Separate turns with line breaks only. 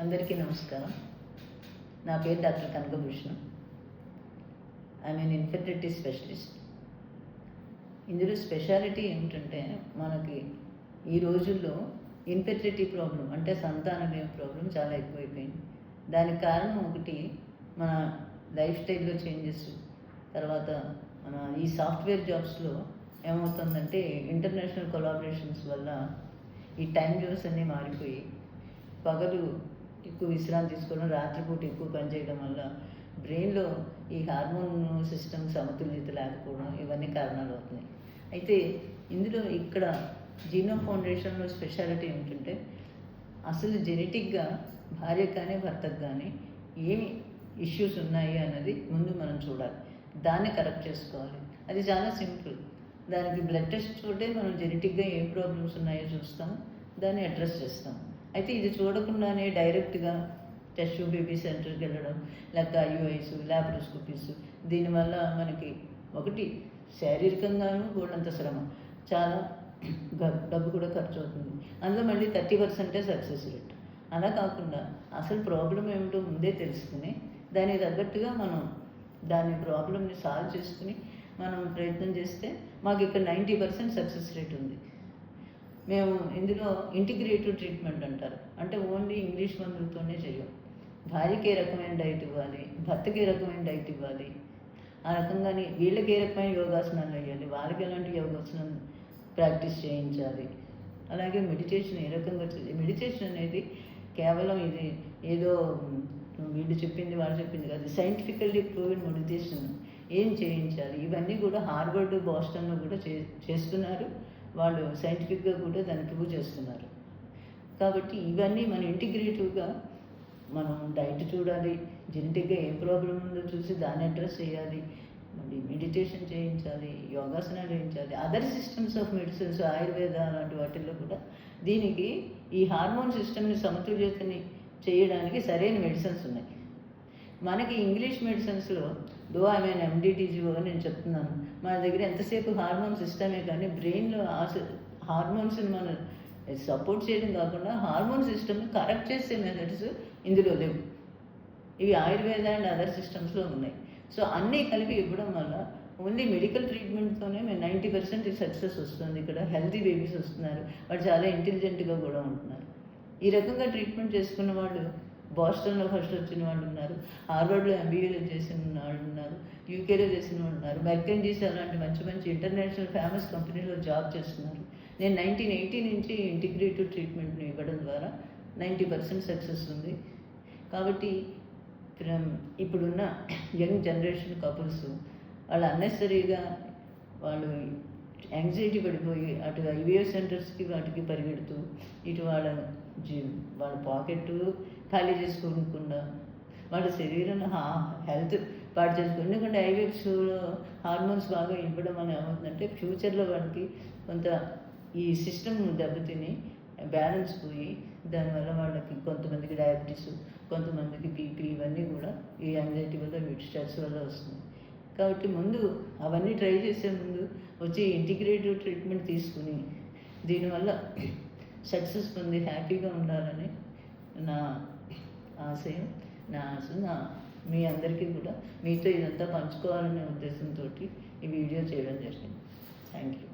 అందరికీ నమస్కారం. నా పేరు doctor Kanakabhushanam. I'm an infertility specialist. ఇందులో స్పెషాలిటీ ఏమిటంటే, మనకి ఈ రోజుల్లో ఇన్ఫెర్టిలిటీ ప్రాబ్లం అంటే సంతానలేమి ప్రాబ్లం చాలా ఎక్కువైపోయింది. దానికి కారణం ఒకటి మన లైఫ్ స్టైల్లో చేంజెస్, తర్వాత మన ఈ సాఫ్ట్వేర్ జాబ్స్లో ఏమవుతుందంటే ఇంటర్నేషనల్ కొలాబరేషన్స్ వల్ల ఈ టైం జోన్స్ అన్నీ మారిపోయి పగలు ఎక్కువ విశ్రాంతి తీసుకోవడం, రాత్రిపూట ఎక్కువ పనిచేయడం వల్ల బ్రెయిన్లో ఈ హార్మోన్ సిస్టమ్ సమతుల్యత లేకపోవడం ఇవన్నీ కారణాలు అవుతున్నాయి. అయితే ఇందులో ఇక్కడ జీనోమ్ ఫౌండేషన్లో స్పెషాలిటీ ఏమిటంటే, అసలు జెనెటిక్గా భార్యకు కానీ భర్తకు కానీ ఏమి ఇష్యూస్ ఉన్నాయి అన్నది ముందు మనం చూడాలి. దాన్ని కరెక్ట్ చేసుకోవాలి. అది చాలా సింపుల్. దానికి బ్లడ్ టెస్ట్ తోటే మనం జెనెటిక్గా ఏ ప్రాబ్లమ్స్ ఉన్నాయో చూస్తాం, దాన్ని అడ్రస్ చేస్తాం. అయితే ఇది చూడకుండానే డైరెక్ట్గా టెస్ట్ బేబీ సెంటర్కి వెళ్ళడం, లేకపోతే ఐయుఐస్, ల్యాప్రోస్కోపీస్, దీనివల్ల మనకి ఒకటి శారీరకంగానూ గోడంత శ్రమ, చాలా డబ్బు కూడా ఖర్చు అవుతుంది. అందులో మళ్ళీ 30% సక్సెస్ రేట్. అలా కాకుండా అసలు ప్రాబ్లం ఏమిటో ముందే తెలుసుకుని దానికి తగ్గట్టుగా మనం దాని ప్రాబ్లమ్ని సాల్వ్ చేసుకుని మనం ప్రయత్నం చేస్తే మాకు ఇక్కడ 90% సక్సెస్ రేట్ ఉంది. మేము ఇందులో ఇంటిగ్రేటివ్ ట్రీట్మెంట్ అంటారు. అంటే ఓన్లీ ఇంగ్లీష్ మందులతోనే చేయం. భార్యకి ఏ రకమైన డైట్ ఇవ్వాలి, భర్తకి ఏ రకమైన డైట్ ఇవ్వాలి, ఆ రకంగానే వీళ్ళకి ఏ రకమైన యోగాసనాలు వేయాలి, వాళ్ళకి ఎలాంటి యోగాసనాలు ప్రాక్టీస్ చేయించాలి, అలాగే మెడిటేషన్ ఏ రకంగా చేయాలి. మెడిటేషన్ అనేది కేవలం ఇది ఏదో వీళ్ళు చెప్పింది వాళ్ళు చెప్పింది కాదు. సైంటిఫికల్లీ ప్రూవెన్ మెడిటేషన్ ఏం చేయించాలి, ఇవన్నీ కూడా హార్వర్డ్, బోస్టన్లో కూడా చేస్తున్నారు. వాళ్ళు సైంటిఫిక్గా కూడా దాన్ని ప్రూవ్ చేస్తున్నారు. కాబట్టి ఇవన్నీ మనం ఇంటిగ్రేటివ్గా మనం డైట్ చూడాలి, జెనెటిక్గా ఏ ప్రాబ్లం ఉందో చూసి దాన్ని అడ్రస్ చేయాలి, మళ్ళీ మెడిటేషన్ చేయించాలి, యోగాసనాలు చేయించాలి. Other systems of medicines, Ayurveda లాంటి వాటిల్లో కూడా దీనికి ఈ హార్మోన్ సిస్టమ్ని సమతుల్యతని చేయడానికి సరైన మెడిసిన్స్ ఉన్నాయి. మనకి ఇంగ్లీష్ మెడిసిన్స్లో ఆమె ఎండిటీజీఓ అని నేను చెప్తున్నాను, మన దగ్గర ఎంతసేపు హార్మోన్ సిస్టమే కానీ బ్రెయిన్లో హార్మోన్స్ని మనం సపోర్ట్ చేయడం కాకుండా హార్మోన్ సిస్టమ్ని కరెక్ట్ చేసే మెథడ్స్ ఇందులో లేవు. ఇవి ఆయుర్వేద అండ్ అదర్ సిస్టమ్స్లో ఉన్నాయి. సో అన్నీ కలిపి ఇవ్వడం వల్ల ఓన్లీ మెడికల్ ట్రీట్మెంట్తోనే మేము 90% సక్సెస్ వస్తుంది. ఇక్కడ హెల్తీ బేబీస్ వస్తున్నారు, వాళ్ళు చాలా ఇంటెలిజెంట్గా కూడా ఉంటున్నారు. ఈ రకంగా ట్రీట్మెంట్ చేసుకున్న వాళ్ళు బోస్టన్లో ఫస్ట్ వచ్చిన వాళ్ళు ఉన్నారు, హార్వర్డ్లో ఎంబీఏలో చేసిన వాళ్ళు ఉన్నారు, యూకేలో చేసిన వాళ్ళు ఉన్నారు, మెర్కెంజీస్ అలాంటి మంచి మంచి ఇంటర్నేషనల్ ఫేమస్ కంపెనీలో జాబ్ చేస్తున్నారు. నేను 1980 నుంచి ఇంటిగ్రేటివ్ ట్రీట్మెంట్ని ఇవ్వడం ద్వారా 90% సక్సెస్ ఉంది. కాబట్టి ఇప్పుడున్న యంగ్ జనరేషన్ కపుల్స్ వాళ్ళు అన్నెసరీగా వాళ్ళు యాంగ్జైటీ పడిపోయి అటు ఐవీఎఫ్ సెంటర్స్కి వాటికి పరిగెడుతూ ఇటు వాళ్ళ పాకెట్ ఖాళీ చేసుకోకుండా వాళ్ళ శరీరం హెల్త్ పాటు చేసుకోండి. ఎందుకంటే ఐవీఎఫ్స్లో హార్మోన్స్ బాగా ఇవ్వడం అని ఏమవుతుందంటే ఫ్యూచర్లో వాళ్ళకి కొంత ఈ సిస్టమ్ దెబ్బతిని బ్యాలెన్స్ పోయి దానివల్ల వాళ్ళకి కొంతమందికి డయాబెటీస్, కొంతమందికి బీపీ, ఇవన్నీ కూడా ఈ యాంగ్జైటీ వల్ల వీటి స్ట్రెస్ వల్ల వస్తుంది. కాబట్టి ముందు అవన్నీ ట్రై చేసే ముందు వచ్చి ఇంటిగ్రేటివ్ ట్రీట్మెంట్ తీసుకుని దీనివల్ల సక్సెస్ పొంది హ్యాపీగా ఉండాలని నా ఆశయం. మీ అందరికీ కూడా మీతో ఇదంతా పంచుకోవాలనే ఉద్దేశంతో ఈ వీడియో చేయడం జరిగింది. Thank you.